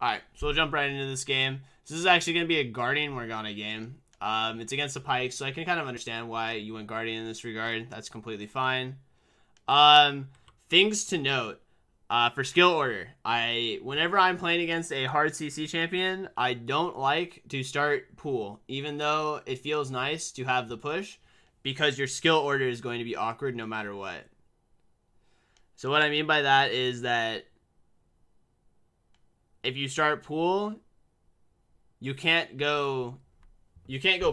Alright, so we'll jump right into this game. This is actually going to be a Guardian Morgana game. It's against the Pike, so I can kind of understand why you went Guardian in this regard. That's completely fine. Things to note. For skill order, whenever I'm playing against a hard CC champion, I don't like to start pool, even though it feels nice to have the push, because your skill order is going to be awkward no matter what. So what I mean by that is that if you start pool, you can't go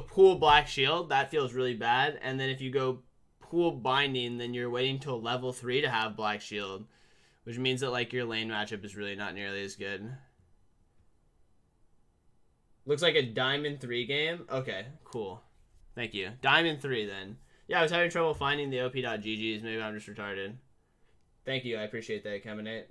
pool black shield. That feels really bad. And then if you go pool binding, then you're waiting till level 3 to have black shield, which means that like your lane matchup is really not nearly as good. Looks like a Diamond 3 game. Okay, cool. Thank you. Diamond 3 then. Yeah, I was having trouble finding the op.gg's. Maybe I'm just retarded. Thank you. I appreciate that, Keminate.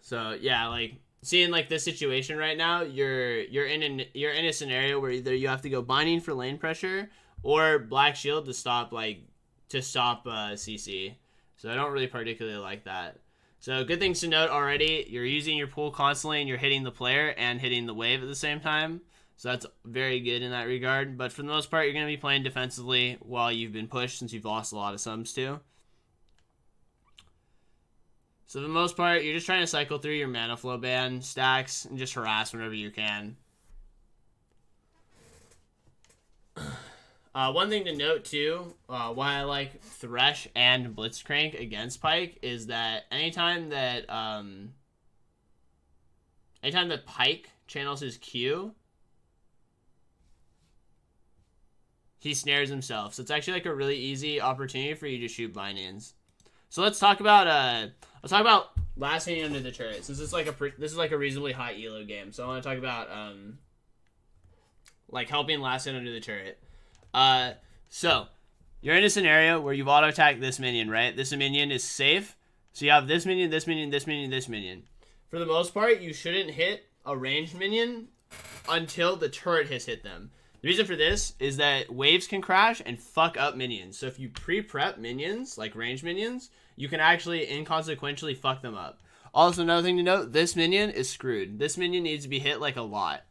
So yeah, like seeing like this situation right now, you're in a scenario where either you have to go binding for lane pressure or black shield to stop CC. So I don't really particularly like that. So good things to note already. You're using your pool constantly and you're hitting the player and hitting the wave at the same time. So that's very good in that regard. But for the most part, you're going to be playing defensively while you've been pushed, since you've lost a lot of sums too. So for the most part, you're just trying to cycle through your mana flow ban stacks and just harass whenever you can. One thing to note too, why I like Thresh and Blitzcrank against Pike is that anytime that Pike channels his Q, he snares himself. So it's actually like a really easy opportunity for you to shoot bindings. So let's talk about last hitting under the turret. Since this is like a reasonably high elo game, so I want to talk about like helping last hit under the turret. So you're in a scenario where you've auto attacked this minion, right? This minion is safe, so you have this minion, this minion, this minion, this minion. For the most part, you shouldn't hit a ranged minion until the turret has hit them. The reason for this is that waves can crash and fuck up minions. So if you pre-prep minions, like ranged minions, you can actually inconsequentially fuck them up. Also, another thing to note, this minion is screwed. This minion needs to be hit like a lot.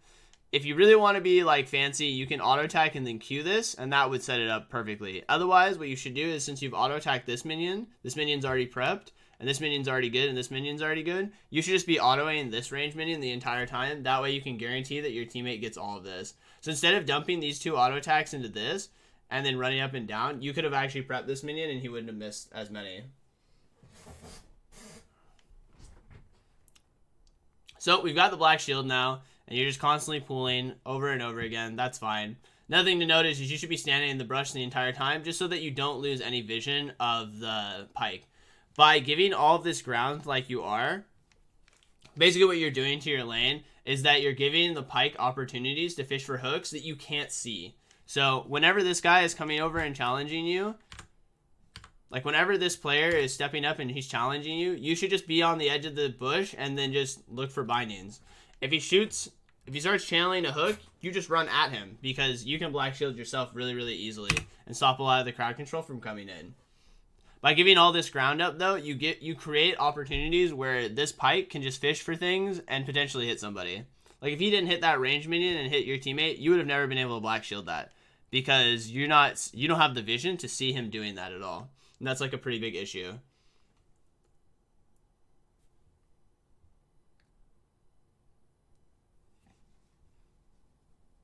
If you really want to be like fancy, you can auto attack and then Q this, and that would set it up perfectly. Otherwise, what you should do is, since you've auto attacked this minion's already prepped, and this minion's already good, and this minion's already good, you should just be autoing this range minion the entire time. That way you can guarantee that your teammate gets all of this. So instead of dumping these two auto attacks into this, and then running up and down, you could have actually prepped this minion and he wouldn't have missed as many. So we've got the black shield now, and you're just constantly pooling over and over again. That's fine. Another thing to notice is you should be standing in the brush the entire time, just so that you don't lose any vision of the Pike. By giving all of this ground like you are, basically what you're doing to your lane is that you're giving the Pike opportunities to fish for hooks that you can't see. So whenever this guy is coming over and challenging you, like whenever this player is stepping up and he's challenging you, you should just be on the edge of the bush and then just look for bindings. If he starts channeling a hook, you just run at him, because you can black shield yourself really, really easily and stop a lot of the crowd control from coming in. By giving all this ground up, though, you create opportunities where this Pike can just fish for things and potentially hit somebody. Like if he didn't hit that range minion and hit your teammate, you would have never been able to black shield that, because you don't have the vision to see him doing that at all. And that's like a pretty big issue.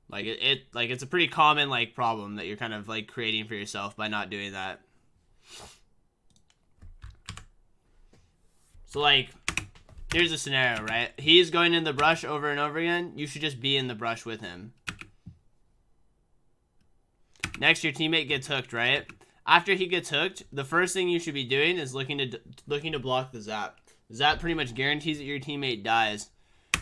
Like it's a pretty common like problem that you're kind of like creating for yourself by not doing that. So like, here's a scenario, right? He's going in the brush over and over again. You should just be in the brush with him. Next, your teammate gets hooked, right? After he gets hooked, the first thing you should be doing is looking to block the zap. The zap pretty much guarantees that your teammate dies,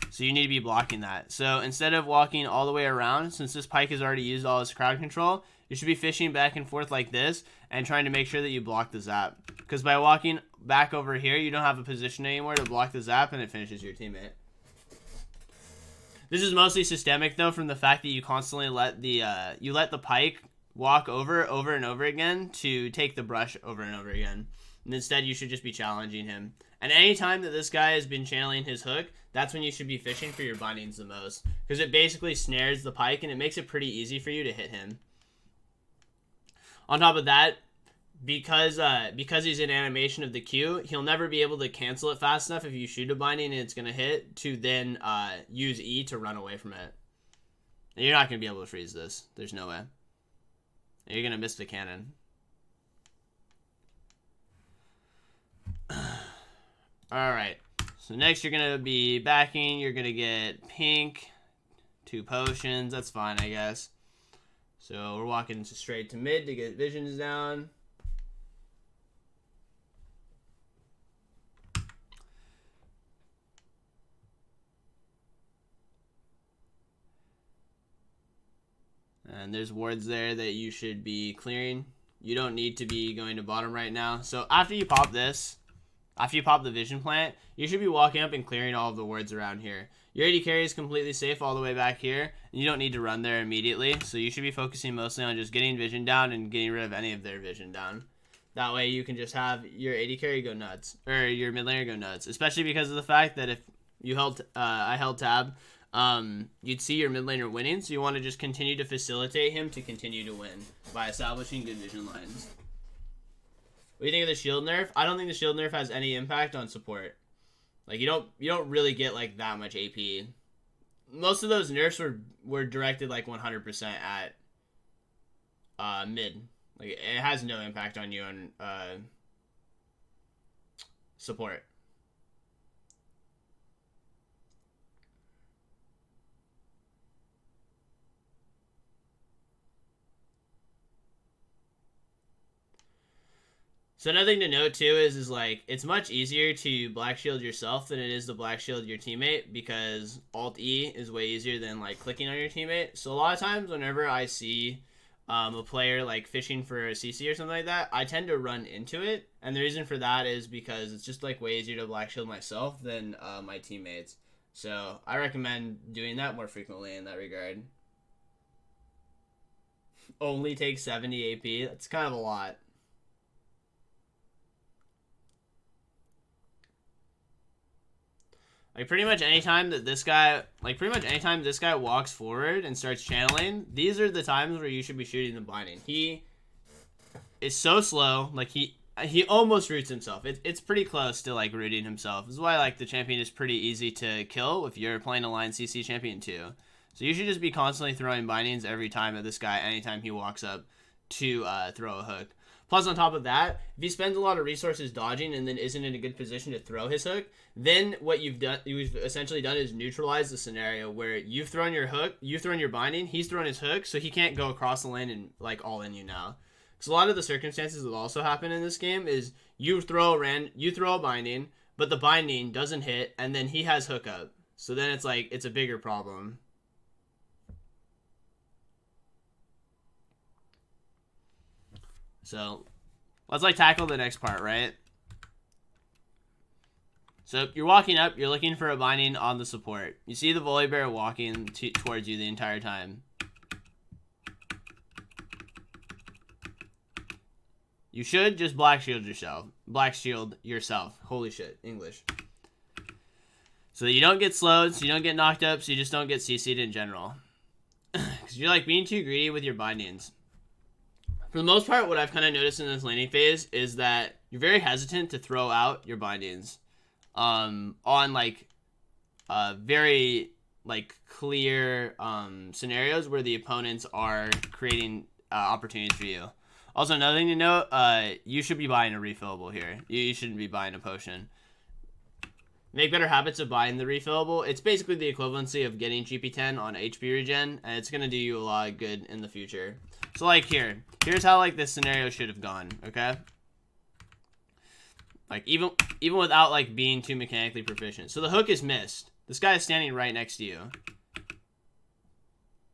so you need to be blocking that. So instead of walking all the way around, since this Pike has already used all his crowd control, you should be fishing back and forth like this and trying to make sure that you block the zap. Because by walking back over here, you don't have a position anymore to block the zap, and it finishes your teammate. This is mostly systemic though, from the fact that you constantly let the Pike walk over and over again to take the brush over and over again. And instead, you should just be challenging him. And anytime that this guy has been channeling his hook, that's when you should be fishing for your bindings the most. Because it basically snares the pike, and it makes it pretty easy for you to hit him. On top of that, because he's in animation of the Q, he'll never be able to cancel it fast enough if you shoot a binding and it's going to hit, to then use E to run away from it. And you're not going to be able to freeze this. There's no way. You're going to miss the cannon. Alright. So next you're going to be backing. You're going to get pink. 2 potions. That's fine, I guess. So we're walking straight to mid to get visions down. And there's wards there that you should be clearing. You don't need to be going to bottom right now. So after you pop this, after you pop the vision plant, you should be walking up and clearing all of the wards around here. Your AD carry is completely safe all the way back here, and you don't need to run there immediately. So you should be focusing mostly on just getting vision down and getting rid of any of their vision down. That way you can just have your AD carry go nuts, or your mid laner go nuts. Especially because of the fact that if you held, I held tab, you'd see your mid laner winning, so you want to just continue to facilitate him to continue to win by establishing good vision lines. What do you think of the shield nerf? I don't think the shield nerf has any impact on support. Like, you don't really get like that much AP. Most of those nerfs were directed like 100% at mid. Like, it has no impact on you on support. So another thing to note too is like, it's much easier to black shield yourself than it is to black shield your teammate, because Alt E is way easier than like clicking on your teammate. So a lot of times whenever I see a player like fishing for a CC or something like that, I tend to run into it, and the reason for that is because it's just like way easier to black shield myself than my teammates. So I recommend doing that more frequently in that regard. Only take 70 AP. That's kind of a lot. Like, pretty much anytime this guy walks forward and starts channeling, these are the times where you should be shooting the binding. He is so slow, like he almost roots himself. It's pretty close to like rooting himself. This is why like the champion is pretty easy to kill if you're playing a line CC champion too. So you should just be constantly throwing bindings every time at this guy, anytime he walks up to throw a hook. Plus, on top of that, if he spends a lot of resources dodging and then isn't in a good position to throw his hook, then what you've essentially done is neutralize the scenario where you've thrown your hook, you've thrown your binding, he's thrown his hook, so he can't go across the lane and like all in you now. Because a lot of the circumstances that also happen in this game is you throw a binding, but the binding doesn't hit, and then he has hook up. So then it's like, it's a bigger problem. So let's like tackle the next part, right? So you're walking up, you're looking for a binding on the support. You see the volley bear walking towards you the entire time. You should just black shield yourself. Black shield yourself. Holy shit, English. So that you don't get slowed, so you don't get knocked up, so you just don't get CC'd in general. Because you're like being too greedy with your bindings. For the most part, what I've kind of noticed in this laning phase is that you're very hesitant to throw out your bindings on like very like clear scenarios where the opponents are creating opportunities for you. Also, another thing to note, you should be buying a refillable here. You shouldn't be buying a potion. Make better habits of buying the refillable. It's basically the equivalency of getting GP10 on HP regen, and it's going to do you a lot of good in the future. So, like, here's how, like, this scenario should have gone, okay? Like, even without, like, being too mechanically proficient. So, the hook is missed. This guy is standing right next to you.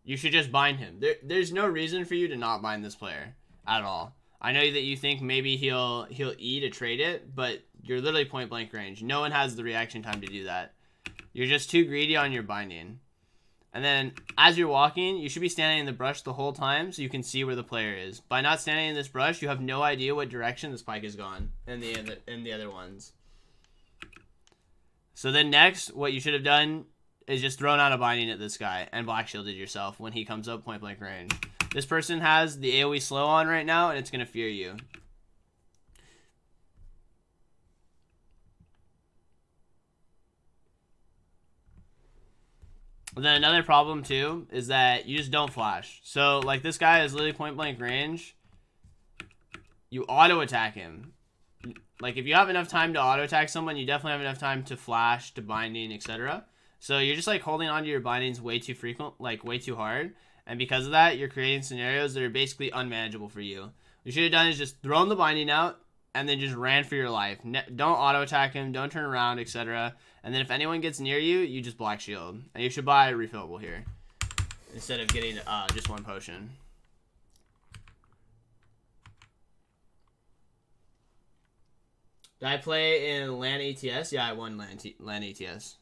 You should just bind him. There's no reason for you to not bind this player at all. I know that you think maybe he'll E to trade it, but you're literally point blank range. No one has the reaction time to do that. You're just too greedy on your binding. And then as you're walking, you should be standing in the brush the whole time so you can see where the player is. By not standing in this brush, you have no idea what direction this Pike is gone in the other ones. So then next, what you should have done is just thrown out a binding at this guy and black shielded yourself when he comes up point blank range. This person has the AoE slow on right now, and it's going to fear you. And then another problem too is that you just don't flash. So like this guy is literally point blank range. You auto attack him. Like if you have enough time to auto attack someone, you definitely have enough time to flash, to binding, etc. So you're just like holding onto your bindings way too frequent, like way too hard. And because of that, you're creating scenarios that are basically unmanageable for you. What you should have done is just thrown the binding out and then just ran for your life. Don't auto attack him, don't turn around, etc. And then if anyone gets near you, you just black shield. And you should buy a refillable here instead of getting just one potion. Did I play in LAN ATS? Yeah, I won LAN ATS.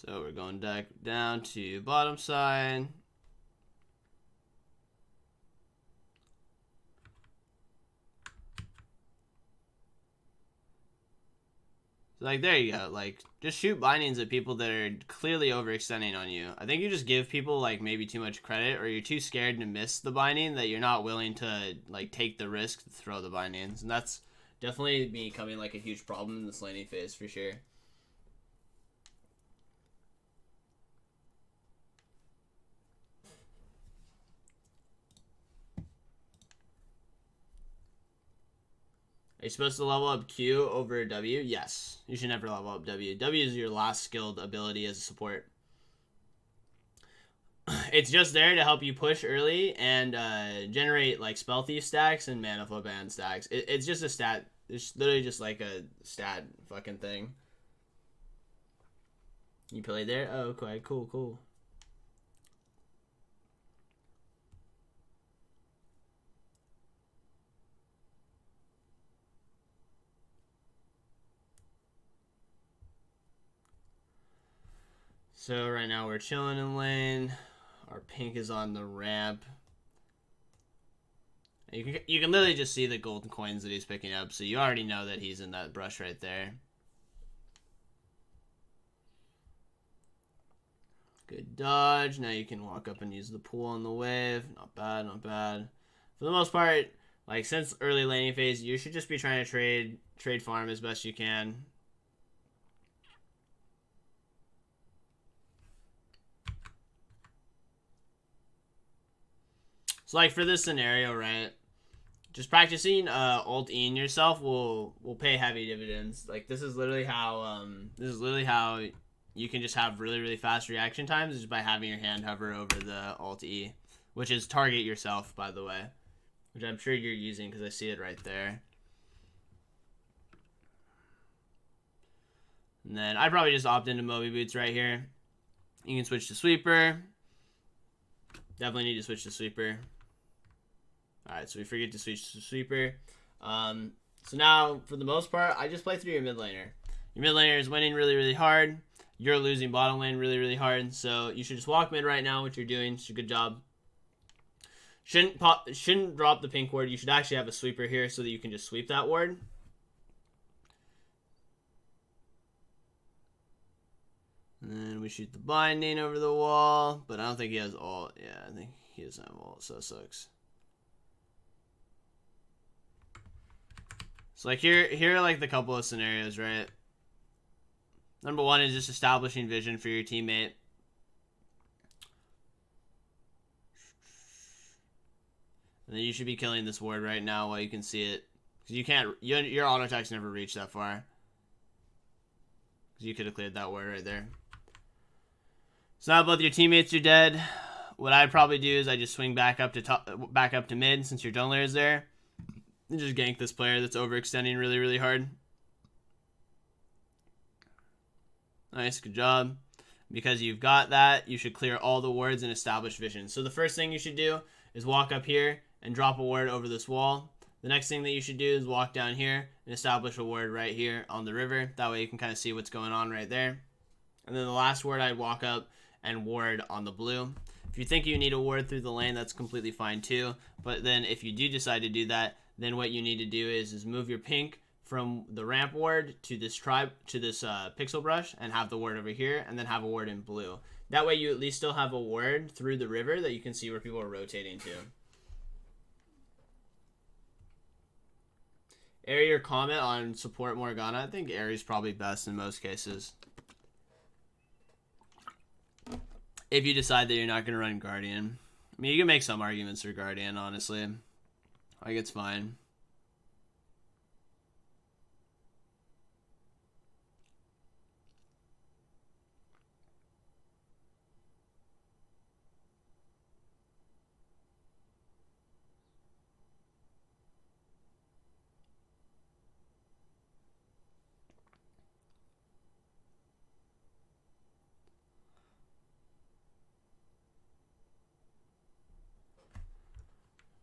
So we're going down to bottom side. So like there you go. Like just shoot bindings at people that are clearly overextending on you. I think you just give people like maybe too much credit, or you're too scared to miss the binding that you're not willing to like take the risk to throw the bindings. And that's definitely becoming like a huge problem in this laning phase for sure. Are you supposed to level up Q over W? Yes. You should never level up W. W is your last skilled ability as a support. It's just there to help you push early and generate like spell thief stacks and mana flow band stacks. It's just a stat. It's literally just like a stat fucking thing. You play there? Oh, okay. Cool, cool. So right now we're chilling in lane. Our pink is on the ramp. You can literally just see the golden coins that he's picking up, so you already know that he's in that brush right there. Good dodge. Now you can walk up and use the pool on the wave. Not bad, not bad. For the most part, like since early laning phase, you should just be trying to trade farm as best you can. So like for this scenario, right? Just practicing ult-ing yourself will pay heavy dividends. Like this is literally how you can just have really fast reaction times just by having your hand hover over the ult-e, which is target yourself, by the way, which I'm sure you're using because I see it right there. And then I'd probably just opt into Moby Boots right here. You can switch to Sweeper. Definitely need to switch to Sweeper. Alright, so we forget to switch to Sweeper. So now, for the most part, I just play through your mid laner. Your mid laner is winning really hard. You're losing bottom lane really hard. So you should just walk mid right now, what you're doing. It's a good job. Shouldn't drop the pink ward. You should actually have a Sweeper here so that you can just sweep that ward. And then we shoot the binding over the wall. But I don't think he has ult. Yeah, I think he doesn't have ult, so it sucks. So like here are like the couple of scenarios, right? Number one is just establishing vision for your teammate. And then you should be killing this ward right now while you can see it. Because you can't, your auto attacks never reach that far. Because you could have cleared that ward right there. So now both your teammates are dead. What I'd probably do is I just swing back up to mid since your jungler is there. And just gank this player that's overextending really, really hard. Nice, good job. Because you've got that, you should clear all the wards and establish vision. So the first thing you should do is walk up here and drop a ward over this wall. The next thing that you should do is walk down here and establish a ward right here on the river. That way you can kind of see what's going on right there. And then the last ward, I'd walk up and ward on the blue. If you think you need a ward through the lane, that's completely fine too. But then if you do decide to do that, then what you need to do is move your pink from the ramp ward to this pixel brush and have the ward over here, and then have a ward in blue. That way you at least still have a ward through the river that you can see where people are rotating to. Airy, your comment on support Morgana. I think Airy's probably best in most cases. If you decide that you're not going to run Guardian. I mean, you can make some arguments for Guardian, honestly. Like, it's fine.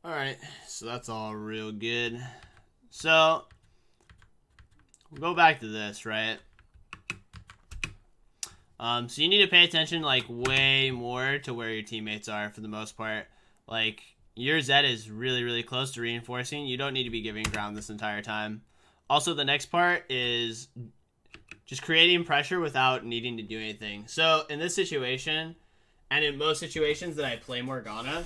Alright, so that's all real good. So, we'll go back to this, right? So you need to pay attention, like, way more to where your teammates are for the most part. Like, your Zed is really, really close to reinforcing. You don't need to be giving ground this entire time. Also, the next part is just creating pressure without needing to do anything. So, in this situation, and in most situations that I play Morgana,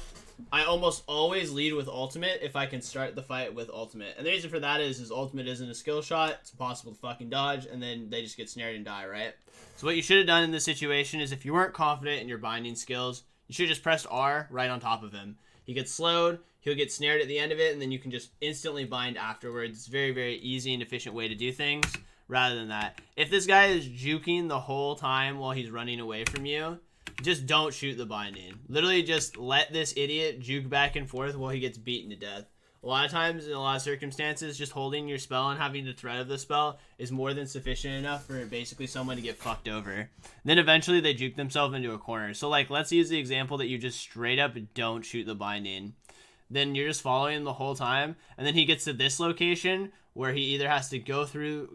I almost always lead with ultimate if I can start the fight with ultimate. And the reason for that is ultimate isn't a skill shot. It's impossible to fucking dodge, and then they just get snared and die, right? So what you should have done in this situation is if you weren't confident in your binding skills, you should have just pressed R right on top of him. He gets slowed, he'll get snared at the end of it, and then you can just instantly bind afterwards. It's a very, very easy and efficient way to do things rather than that. If this guy is juking the whole time while he's running away from you, just don't shoot the binding. Literally just let this idiot juke back and forth while he gets beaten to death. A lot of times, in a lot of circumstances, just holding your spell and having the threat of the spell is more than sufficient enough for basically someone to get fucked over. Then eventually they juke themselves into a corner. So like, let's use the example that you just straight up don't shoot the binding. Then you're just following him the whole time, and then he gets to this location where he either has to go through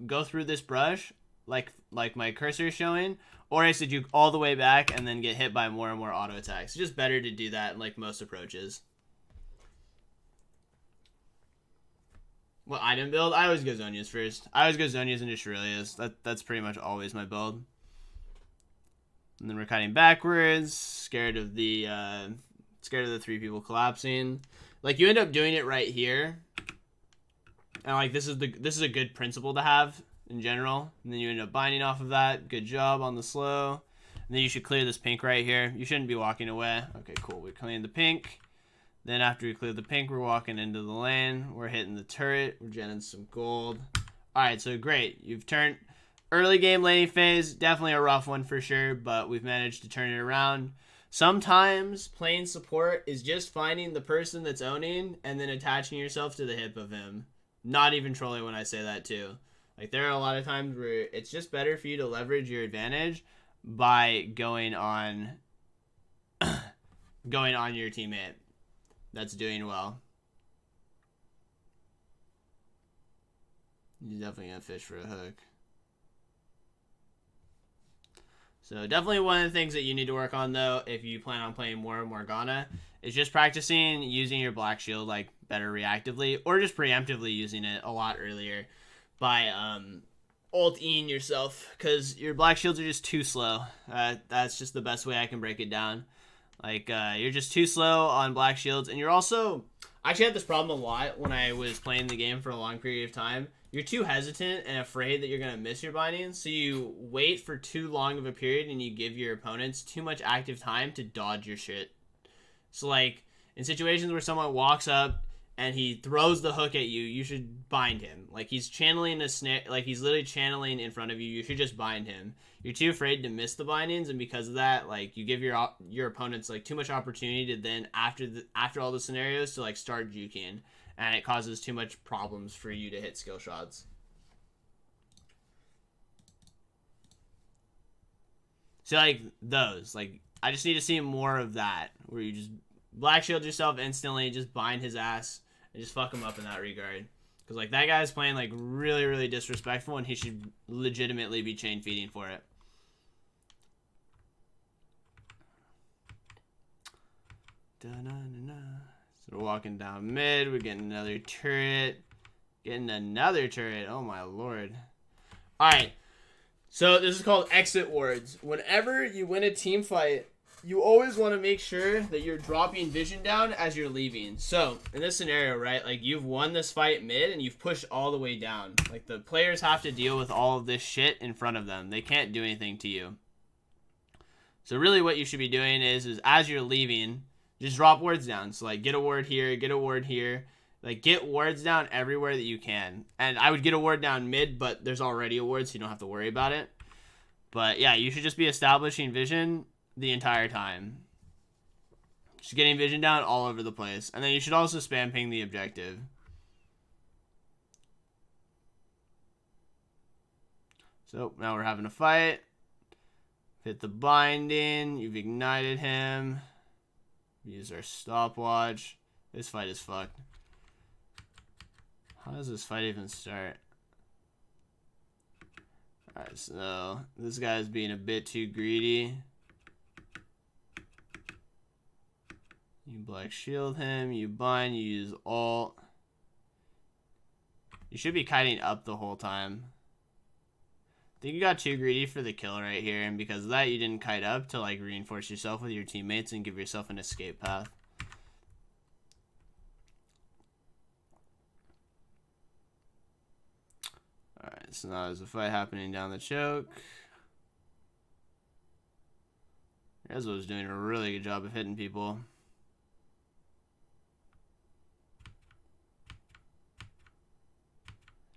this brush, like my cursor is showing, or he has to juke all the way back and then get hit by more and more auto attacks. It's just better to do that in like most approaches. What item build? I always go Zonia's first. I always go Zonia's and just Aurelia's. That's pretty much always my build. And then we're cutting backwards, scared of the 3 people collapsing. Like, you end up doing it right here, and like this is a good principle to have in general. And then you end up binding off of that. Good job on the slow. And then you should clear this pink right here. You shouldn't be walking away. Okay, cool. We clean the pink. Then after we clear the pink, we're walking into the lane. We're hitting the turret. We're genning some gold. Alright, so great. You've turned early game laning phase. Definitely a rough one for sure, but we've managed to turn it around. Sometimes playing support is just finding the person that's owning and then attaching yourself to the hip of him. Not even trolling when I say that too. Like, there are a lot of times where it's just better for you to leverage your advantage by going on your teammate that's doing well. He's definitely gonna fish for a hook. So definitely one of the things that you need to work on, though, if you plan on playing more Morgana, is just practicing using your black shield like better reactively, or just preemptively using it a lot earlier by ult-ing yourself, because your black shields are just too slow. That's just the best way I can break it down. Like, you're just too slow on black shields, and you're also... I actually had this problem a lot when I was playing the game for a long period of time. You're too hesitant and afraid that you're going to miss your bindings, so you wait for too long of a period and you give your opponents too much active time to dodge your shit. So, like, in situations where someone walks up and he throws the hook at you, you should bind him. Like, he's channeling a snare, like, he's literally channeling in front of you. You should just bind him. You're too afraid to miss the bindings, and because of that, like, you give your opponents, like, too much opportunity to then, after all the scenarios, to, like, start juking. and it causes too much problems for you to hit skill shots. So like those, like I just need to see more of that, where you just black shield yourself instantly, just bind his ass, and just fuck him up in that regard. Because like that guy's playing like really, really disrespectful, and he should legitimately be chain feeding for it. Da-na-na-na. So we're walking down mid. We're getting another turret. Getting another turret. Oh my lord. Alright. So this is called exit wards. Whenever you win a team fight, you always want to make sure that you're dropping vision down as you're leaving. So in this scenario, right, like you've won this fight mid and you've pushed all the way down. Like the players have to deal with all of this shit in front of them. They can't do anything to you. So really what you should be doing is as you're leaving, just drop wards down. So like get a ward here, get a ward here. Like get wards down everywhere that you can. And I would get a ward down mid, but there's already a ward, so you don't have to worry about it. But yeah, you should just be establishing vision the entire time. Just getting vision down all over the place. And then you should also spam ping the objective. So now we're having a fight. Hit the binding. You've ignited him. Use our stopwatch. This fight is fucked. How does this fight even start? Alright, so this guy's being a bit too greedy. You black shield him, you bind, you use ult. You should be kiting up the whole time. I think you got too greedy for the kill right here, and because of that you didn't kite up to like reinforce yourself with your teammates and give yourself an escape path. Alright, so now there's a fight happening down the choke. Rezo's doing a really good job of hitting people.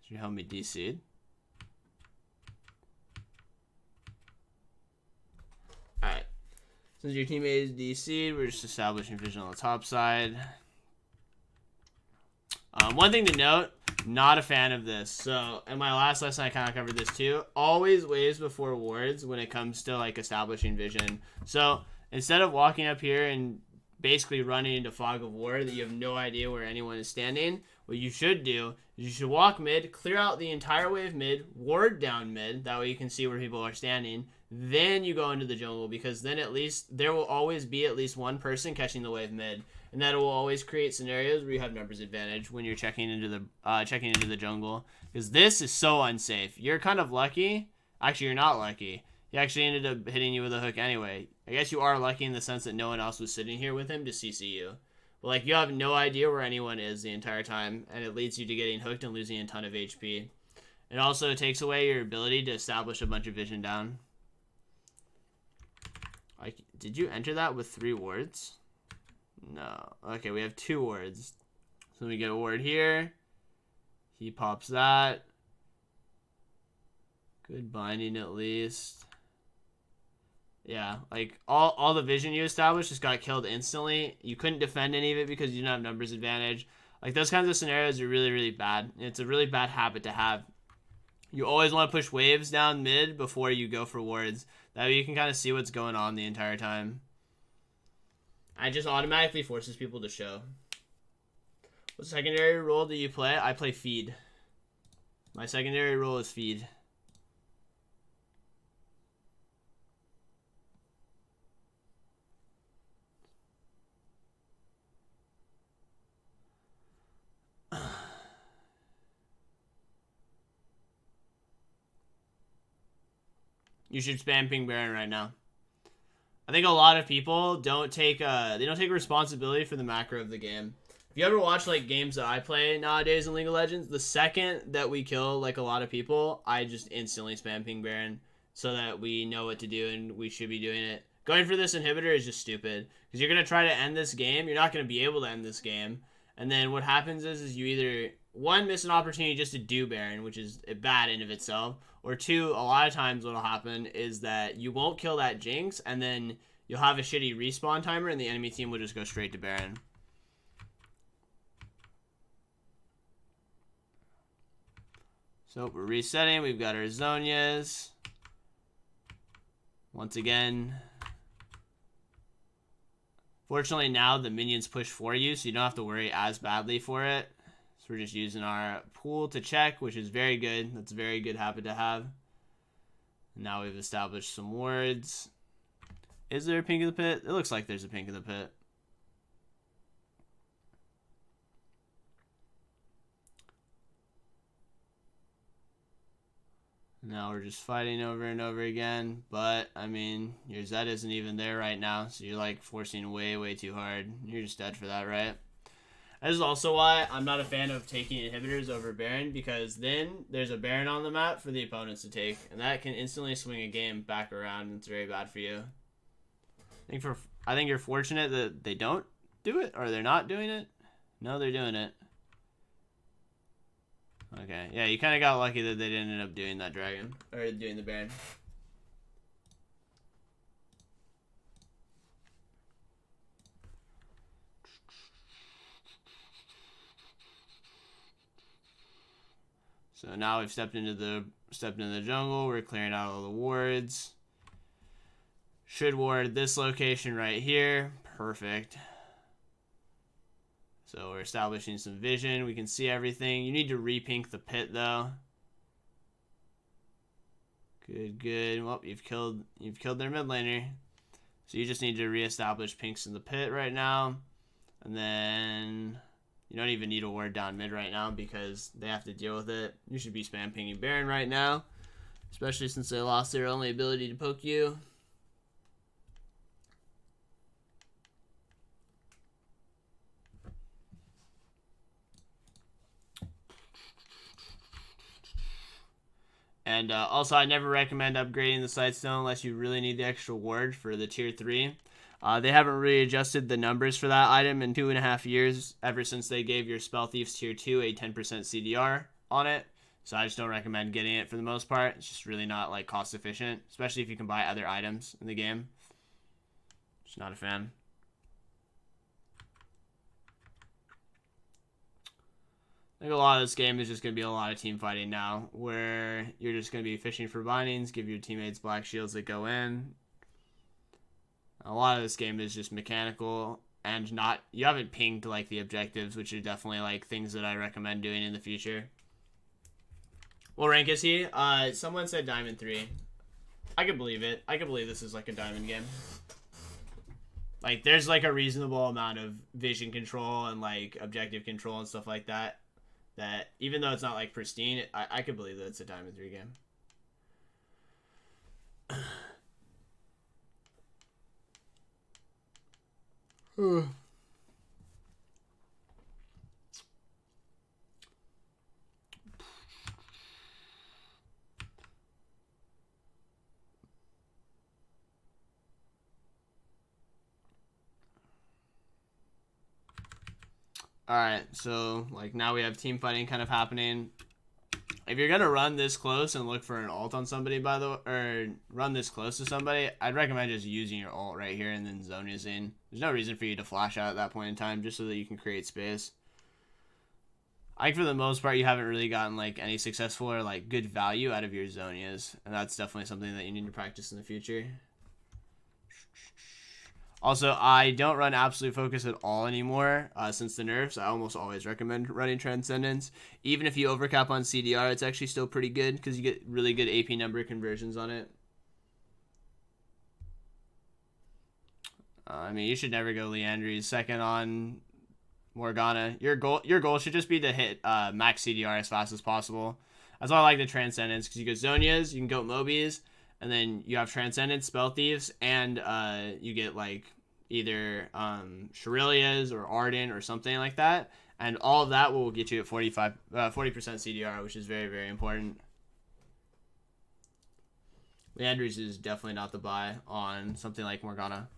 Should you help me DC'd? Alright. Since your teammate is DC'd, we're just establishing vision on the top side. One thing to note, not a fan of this. So in my last lesson I kind of covered this too. Always waves before wards when it comes to like establishing vision. So instead of walking up here and basically running into fog of war that you have no idea where anyone is standing, what you should do is you should walk mid, clear out the entire wave mid, ward down mid, that way you can see where people are standing. Then you go into the jungle, because then at least there will always be at least one person catching the wave mid. And that will always create scenarios where you have numbers advantage when you're checking into the jungle. Because this is so unsafe. You're kind of lucky. Actually, you're not lucky. He actually ended up hitting you with a hook anyway. I guess you are lucky in the sense that no one else was sitting here with him to CC you. But like you have no idea where anyone is the entire time, and it leads you to getting hooked and losing a ton of HP. It also takes away your ability to establish a bunch of vision down. Like, did you enter that with 3 wards? No. Okay, we have 2 wards. So we get a ward here. He pops that. Good binding at least. Yeah, like all the vision you established just got killed instantly. You couldn't defend any of it because you didn't have numbers advantage. Like those kinds of scenarios are really, really bad. It's a really bad habit to have. You always want to push waves down mid before you go for wards. That way you can kind of see what's going on the entire time. It just automatically forces people to show. What secondary role do you play? I play feed. My secondary role is feed. You should spam ping Baron right now. I think a lot of people don't take responsibility for the macro of the game. If you ever watch like games that I play nowadays in League of Legends, the second that we kill like a lot of people, I just instantly spam ping Baron so that we know what to do and we should be doing it. Going for this inhibitor is just stupid because you're gonna try to end this game. You're not gonna be able to end this game, and then what happens is you either one miss an opportunity just to do Baron, which is bad in of itself, or 2, a lot of times what'll happen is that you won't kill that Jinx, and then you'll have a shitty respawn timer, and the enemy team will just go straight to Baron. So we're resetting. We've got our Zonias. Once again. Fortunately, now the minions push for you, so you don't have to worry as badly for it. So we're just using our pool to check, which is very good. That's a very good habit to have. Now we've established some wards. Is there a pink in the pit? It looks like there's a pink in the pit. Now we're just fighting over and over again. But, I mean, your Zed isn't even there right now. So you're, like, forcing way, way too hard. You're just dead for that, right? This is also why I'm not a fan of taking inhibitors over Baron. Because then there's a Baron on the map for the opponents to take. And that can instantly swing a game back around. And it's very bad for you. I think you're fortunate that they don't do it. Or they're not doing it. No, they're doing it. Okay, yeah, you kind of got lucky that they didn't end up doing that dragon. Or doing the Baron. So now we've stepped into the jungle. We're clearing out all the wards. Should ward this location right here. Perfect. So we're establishing some vision. We can see everything. You need to repink the pit though. Good, good. Well, you've killed their mid laner. So you just need to reestablish pinks in the pit right now. And then you don't even need a ward down mid right now because they have to deal with it. You should be spam pinging Baron right now. Especially since they lost their only ability to poke you. And also, I never recommend upgrading the Sightstone unless you really need the extra ward for the tier 3. They haven't really adjusted the numbers for that item in 2.5 years, ever since they gave your Spell Thieves tier 2 a 10% CDR on it. So I just don't recommend getting it for the most part. It's just really not like cost efficient, especially if you can buy other items in the game. Just not a fan. I think a lot of this game is just going to be a lot of team fighting now, where you're just going to be fishing for bindings, give your teammates black shields that go in. A lot of this game is just mechanical and not, you haven't pinged like the objectives, which are definitely like things that I recommend doing in the future. What rank is he? Someone said Diamond 3. I could believe it. I could believe this is like a Diamond game. Like there's like a reasonable amount of vision control and like objective control and stuff like that. That even though it's not like pristine, I could believe that it's a Diamond 3 game. Alright, so like now we have team fighting kind of happening. If you're gonna run this close and look for an ult on somebody, or run this close to somebody, I'd recommend just using your ult right here and then Zoniasing. There's no reason for you to flash out at that point in time, just so that you can create space. I think for the most part, you haven't really gotten like any successful or like good value out of your Zonias, and that's definitely something that you need to practice in the future. Also, I don't run Absolute Focus at all anymore since the nerfs. I almost always recommend running Transcendence. Even if you overcap on CDR, it's actually still pretty good because you get really good AP number conversions on it. I mean, you should never go Leandry's second on Morgana. Your goal should just be to hit max CDR as fast as possible. That's why I like the Transcendence, because you get Zonias, you can go Mobies, and then you have Transcendence, Spell Thieves, and you get like either Shurilias or Ardent or something like that. And all of that will get you at 40% CDR, which is very, very important. Leandry's is definitely not the buy on something like Morgana.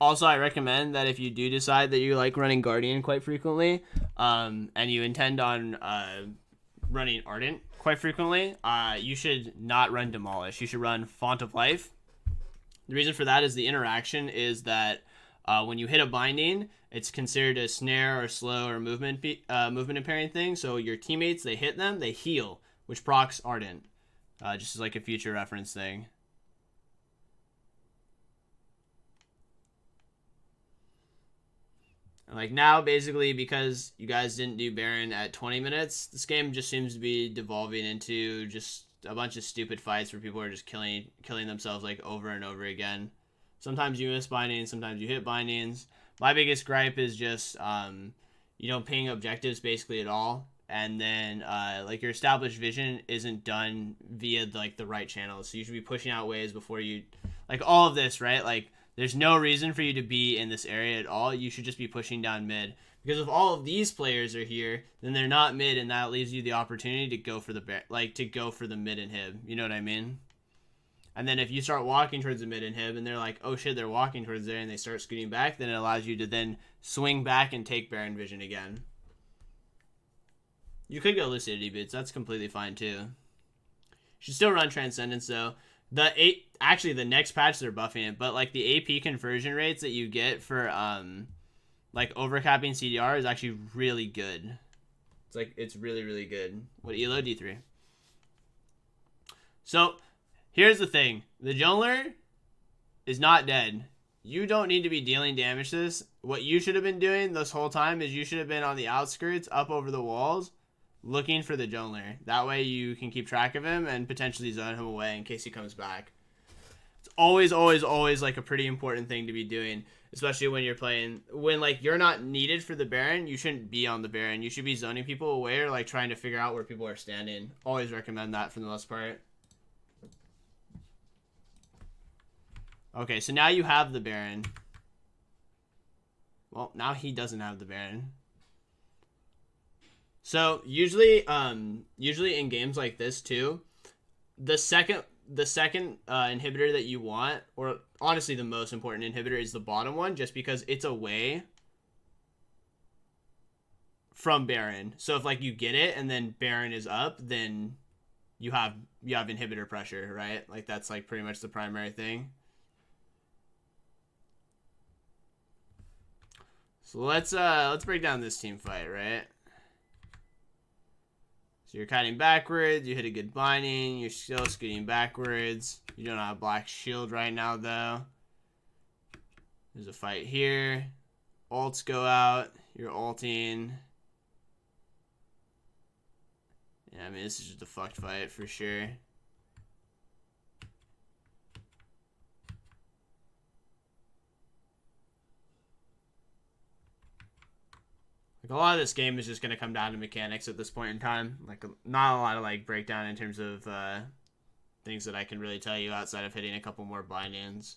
Also, I recommend that if you do decide that you like running Guardian quite frequently, and you intend on running Ardent quite frequently, you should not run Demolish. You should run Font of Life. The reason for that is the interaction is that When you hit a binding, it's considered a snare or slow or movement impairing thing. So your teammates, they hit them, they heal, which procs Ardent. Just as like a future reference thing. And like now, basically, because you guys didn't do Baron at 20 minutes, this game just seems to be devolving into just a bunch of stupid fights where people are just killing themselves like over and over again. Sometimes you miss bindings, sometimes you hit bindings. My biggest gripe is just you don't ping objectives basically at all, and then like your established vision isn't done via like the right channels. So you should be pushing out waves before you, like all of this, right? Like there's no reason for you to be in this area at all. You should just be pushing down mid. Because if all of these players are here, then they're not mid, and that leaves you the opportunity to go for the mid inhib. You know what I mean? And then if you start walking towards the mid inhib, and they're like, oh shit, they're walking towards there, and they start scooting back, then it allows you to then swing back and take Baron vision again. You could go Lucidity Boots. That's completely fine too. You should still run Transcendence though. Actually, the next patch they're buffing it, but like the AP conversion rates that you get for like overcapping CDR is actually really good. It's really, really good. What elo? D3. So here's the thing. The jungler is not dead. You don't need to be dealing damage to this. What you should have been doing this whole time is you should have been on the outskirts, up over the walls, looking for the jungler. That way you can keep track of him and potentially zone him away in case he comes back. It's always, always, always like a pretty important thing to be doing, especially when you're playing, when like you're not needed for the Baron. You shouldn't be on the Baron. You should be zoning people away or like trying to figure out where people are standing. Always recommend that for the most part. Okay, so now you have the Baron. Well, now he doesn't have the Baron. So usually in games like this too, the second inhibitor that you want, or honestly the most important inhibitor, is the bottom one, just because it's away from Baron. So if like you get it and then Baron is up, then you have inhibitor pressure, right? Like that's like pretty much the primary thing. So let's break down this team fight, right? So you're kiting backwards, you hit a good binding, you're still scooting backwards. You don't have black shield right now though. There's a fight here. Ults go out, you're ulting. Yeah, I mean this is just a fucked fight for sure. Like a lot of this game is just going to come down to mechanics at this point in time. Like not a lot of like breakdown in terms of things that I can really tell you outside of hitting a couple more bindings.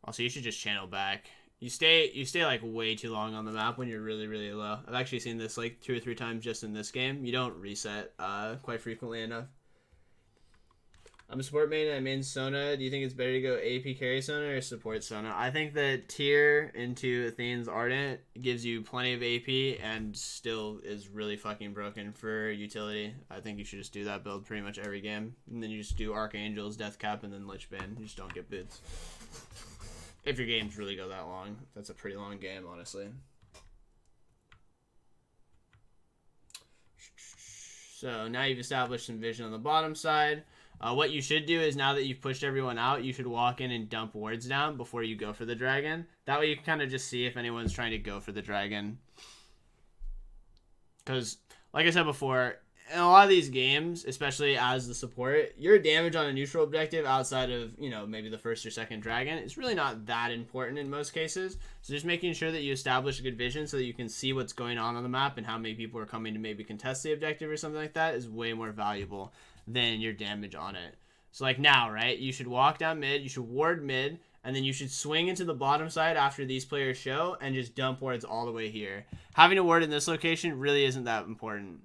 Also, you should just channel back. You stay like way too long on the map when you're really, really low. I've actually seen this like 2 or 3 times just in this game. You don't reset quite frequently enough. I'm a support main and I main Sona. Do you think it's better to go AP carry Sona or support Sona? I think that tier into Athene's Ardent gives you plenty of AP and still is really fucking broken for utility. I think you should just do that build pretty much every game. And then you just do Archangels, Death Cap, and then Lich Bane. You just don't get boots. If your games really go that long. That's a pretty long game, honestly. So now you've established some vision on the bottom side. What you should do is, now that you've pushed everyone out, you should walk in and dump wards down before you go for the dragon. That way you can kind of just see if anyone's trying to go for the dragon. Because, like I said before, in a lot of these games, especially as the support, your damage on a neutral objective outside of, you know, maybe the first or second dragon is really not that important in most cases. So just making sure that you establish a good vision so that you can see what's going on the map and how many people are coming to maybe contest the objective or something like that is way more valuable than your damage on it. So like now, right, you should walk down mid, you should ward mid, and then you should swing into the bottom side after these players show and just dump wards all the way here. Having a ward in this location really isn't that important.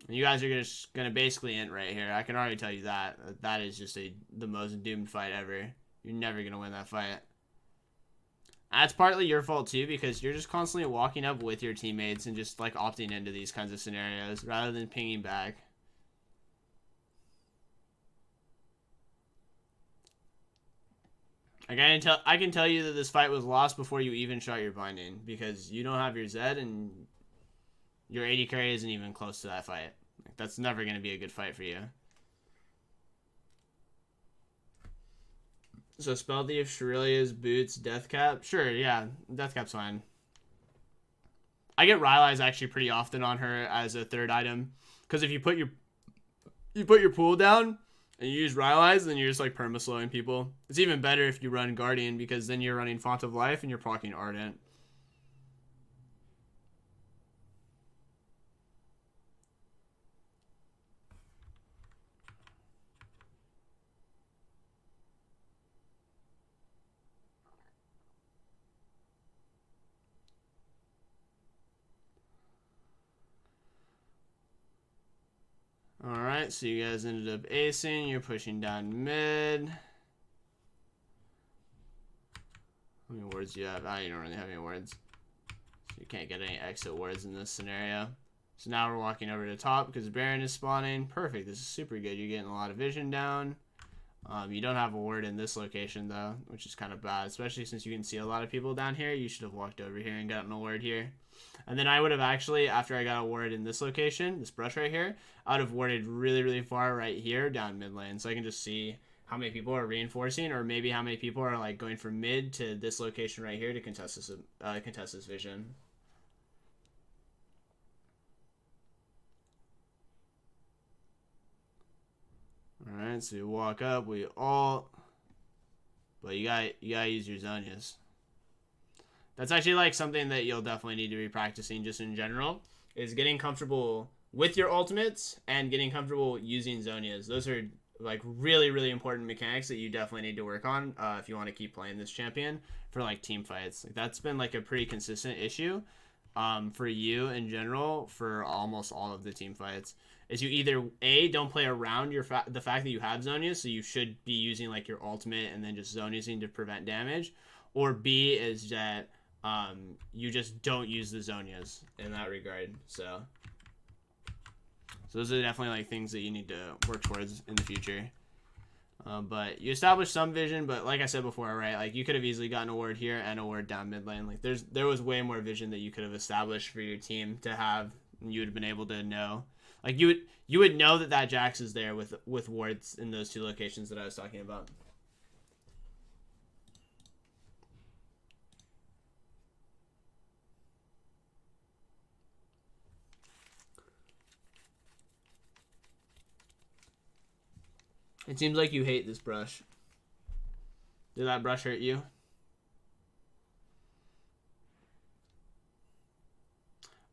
You guys are just gonna basically int right here. I can already tell you that. That is just the most doomed fight ever. You're never gonna win that fight. That's partly your fault too, because you're just constantly walking up with your teammates and just like opting into these kinds of scenarios rather than pinging back. Like I can tell you that this fight was lost before you even shot your binding, because you don't have your Zed and your AD carry isn't even close to that fight. Like, that's never going to be a good fight for you. So Spell Thief, Shurelia's, Boots, Deathcap. Sure, yeah, Deathcap's fine. I get Rylai's actually pretty often on her as a third item, because if you put your pool down and you use Rylai's, then you're just like perma-slowing people. It's even better if you run Guardian, because then you're running Font of Life and you're proccing Ardent. Alright, so you guys ended up acing. You're pushing down mid. How many wards do you have? You don't really have any wards. So you can't get any exit wards in this scenario. So now we're walking over to top because Baron is spawning. Perfect. This is super good. You're getting a lot of vision down. You don't have a ward in this location, though, which is kind of bad, especially since you can see a lot of people down here. You should have walked over here and gotten a ward here. And then I would have actually, after I got a ward in this location, this brush right here, I would have warded really, really far right here down mid lane. So I can just see how many people are reinforcing, or maybe how many people are like going from mid to this location right here to contest this vision. Alright, so you walk up, we all, but you gotta use your Zonias. That's actually like something that you'll definitely need to be practicing just in general, is getting comfortable with your ultimates and getting comfortable using Zonias. Those are like really, really important mechanics that you definitely need to work on if you want to keep playing this champion for like team fights. Like that's been like a pretty consistent issue for you in general for almost all of the team fights. Is you either A, don't play around the fact that you have Zonias, so you should be using like your ultimate and then just Zoniasing to prevent damage, or B is that you just don't use the Zonias in that regard. So those are definitely like things that you need to work towards in the future. But you establish some vision, but like I said before, right? Like you could have easily gotten a ward here and a ward down mid lane. Like there was way more vision that you could have established for your team to have, and you would have been able to know. Like you would know that Jax is there with wards in those two locations that I was talking about. It seems like you hate this brush. Did that brush hurt you?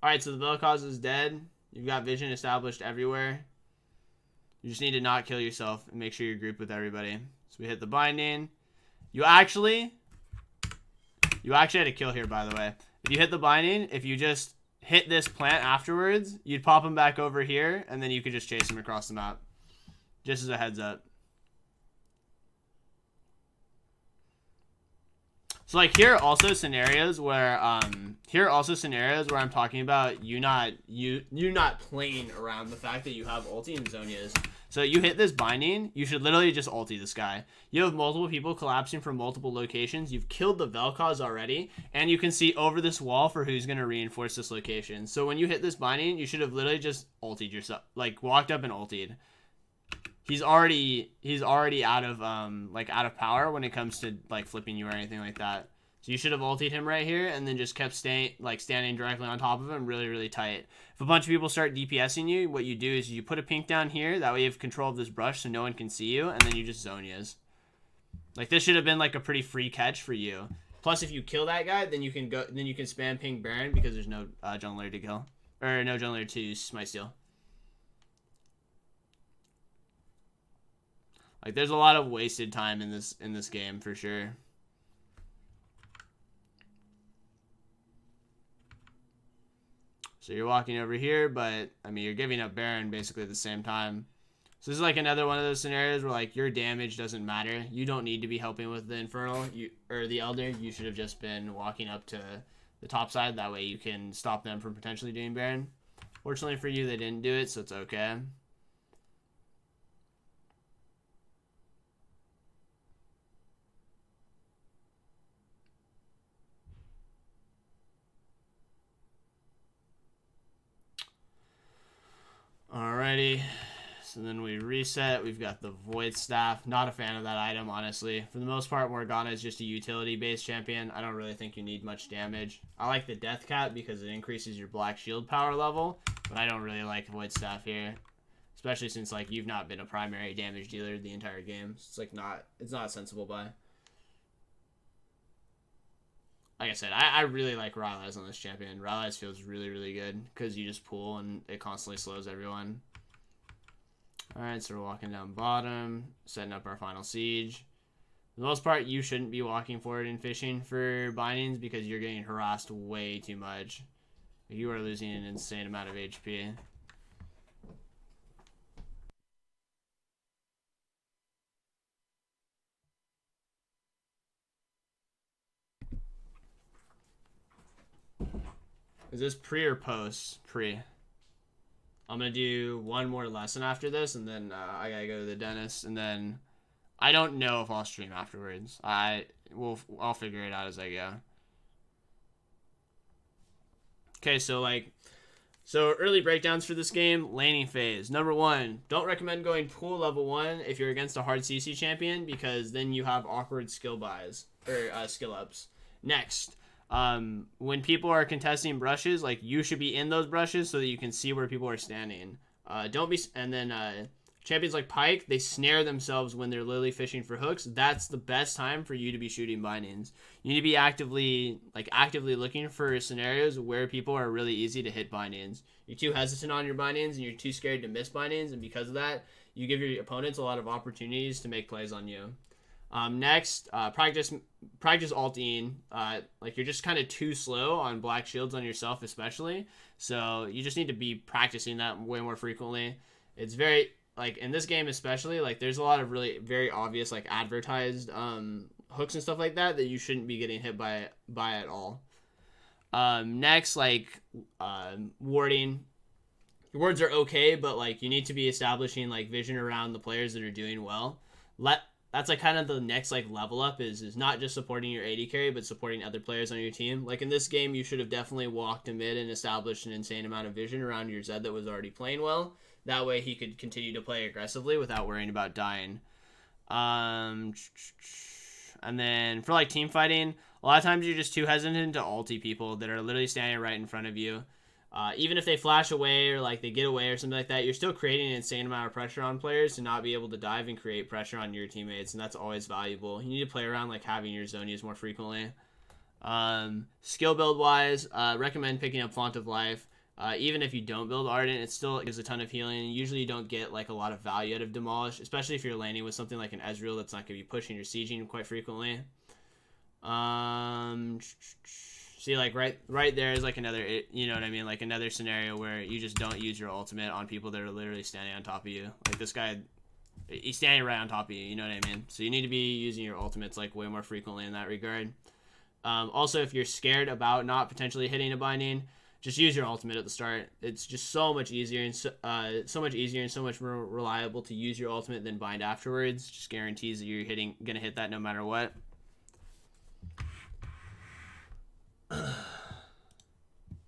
Alright, so the Vel'Koz is dead. You've got vision established everywhere. You just need to not kill yourself and make sure you're grouped with everybody. So we hit the binding. You actually had a kill here, by the way. If you hit the binding, if you just hit this plant afterwards, you'd pop him back over here, and then you could just chase him across the map. Just as a heads up. So like here are also scenarios where I'm talking about you not playing around the fact that you have ulti and Zonias. So you hit this binding, you should literally just ulti this guy. You have multiple people collapsing from multiple locations. You've killed the Vel'Koz already, and you can see over this wall for who's gonna reinforce this location. So when you hit this binding, you should have literally just ultied yourself, like walked up and ultied. He's already out of power when it comes to like flipping you or anything like that. So you should have ultied him right here and then just kept standing directly on top of him really, really tight. If a bunch of people start DPSing you, what you do is you put a pink down here, that way you have control of this brush so no one can see you, and then you just Zonias. Like this should have been like a pretty free catch for you. Plus if you kill that guy, then you can spam ping Baron because there's no jungler to kill. Or no jungler to smite steal. Like there's a lot of wasted time in this game for sure. So you're walking over here, but I mean you're giving up Baron basically at the same time. So this is like another one of those scenarios where like your damage doesn't matter. You don't need to be helping with the Infernal or the Elder. You should have just been walking up to the top side. That way you can stop them from potentially doing Baron. Fortunately for you, they didn't do it, so it's okay. Alrighty. So then we reset. We've got the Void Staff. Not a fan of that item, honestly. For the most part, Morgana is just a utility-based champion. I don't really think you need much damage. I like the Death Cap because it increases your Black Shield power level, but I don't really like Void Staff here. Especially since, like, you've not been a primary damage dealer the entire game. So it's, like, it's not a sensible buy. Like I said, I really like Rylai's on this champion. Rylai's feels really, really good because you just pull and it constantly slows everyone. Alright, so we're walking down bottom, setting up our final siege. For the most part, you shouldn't be walking forward and fishing for bindings because you're getting harassed way too much. You are losing an insane amount of HP. Is this pre or post? Pre. I'm going to do one more lesson after this, and then I got to go to the dentist, and then I don't know if I'll stream afterwards. I'll figure it out as I go. Okay, so early breakdowns for this game, laning phase. Number 1, don't recommend going pool level 1 if you're against a hard CC champion, because then you have awkward skill buys, or skill ups. Next, when people are contesting brushes, like, you should be in those brushes so that you can see where people are standing. Champions like Pike, they snare themselves when they're literally fishing for hooks. That's the best time for you to be shooting bindings. You need to be actively looking for scenarios where people are really easy to hit bindings. You're too hesitant on your bindings and you're too scared to miss bindings, and because of that, you give your opponents a lot of opportunities to make plays on you. Next, practice ulting. You're just kind of too slow on black shields on yourself, especially. So you just need to be practicing that way more frequently. It's very, in this game especially, there's a lot of really very obvious, advertised hooks and stuff like that you shouldn't be getting hit by at all. Next, warding. Your wards are okay, but, you need to be establishing, vision around the players that are doing well. That's kind of the next level up is not just supporting your AD carry, but supporting other players on your team. In this game, you should have definitely walked to mid and established an insane amount of vision around your Zed that was already playing well. That way he could continue to play aggressively without worrying about dying. And then for team fighting, a lot of times you're just too hesitant to ulti people that are literally standing right in front of you. Even if they flash away or they get away or something like that, you're still creating an insane amount of pressure on players to not be able to dive and create pressure on your teammates, and that's always valuable. You need to play around having your zonias more frequently. Skill build wise, recommend picking up Font of Life. Even if you don't build Ardent, it still gives a ton of healing. Usually you don't get a lot of value out of Demolish, especially if you're laning with something like an Ezreal that's not going to be pushing or sieging quite frequently. See, right there is another, you know what I mean, another scenario where you just don't use your ultimate on people that are literally standing on top of you. This guy, he's standing right on top of you, you know what I mean? So you need to be using your ultimates way more frequently in that regard. Also, if you're scared about not potentially hitting a binding, just use your ultimate at the start. It's just so much easier and so much more reliable to use your ultimate than bind afterwards. Just guarantees that you're gonna hit that no matter what.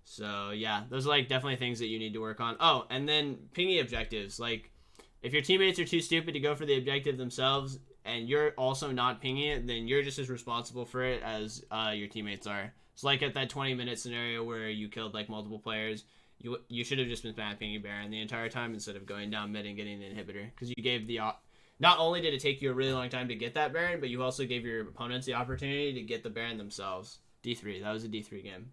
So yeah, those are definitely things that you need to work on. Oh, and then pinging objectives. If your teammates are too stupid to go for the objective themselves and you're also not pinging it, then you're just as responsible for it as your teammates are. So at that 20-minute scenario where you killed multiple players, you should have just been spam pinging Baron the entire time instead of going down mid and getting the inhibitor, because you gave not only did it take you a really long time to get that Baron, but you also gave your opponents the opportunity to get the Baron themselves. D3. That was a D3 game.